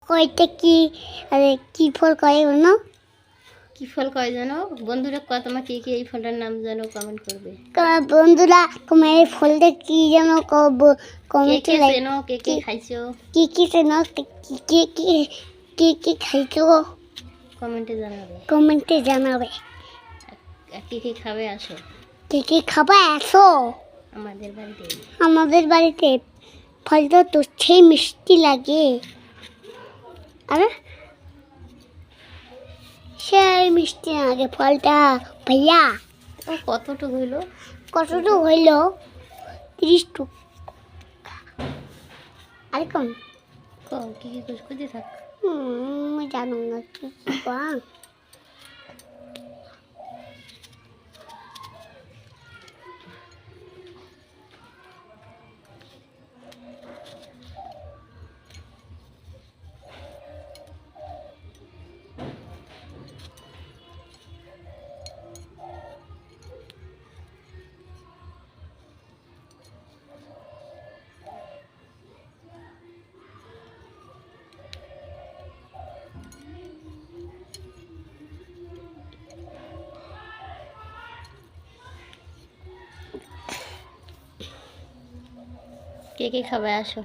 কয়টা কি আরে কি ফল কয় জানো? কি ফল কয় জানো? বন্ধুরা তোমার কে কে এই ফলটার নাম জানো কমেন্ট করবে। বন্ধুরা তোমার এই ফলটা কি জানো কমেন্টে লাইক চেনো, কে কে খাইছো, কি জানো, কি খাইছো কমেন্টে জানাবে। আর কি খাবে আসো কি খাবা আসো আমাদের বাড়িতে। ফলটা তো সেই মিষ্টি লাগে। আরে সেই মিষ্টি লাগে ফলটা ভাইয়া। ও কতটুকু হইলো? 30 টুক। আরে কম কি খুঁজে থাক। জানো না কি কে কে খাবে আসো।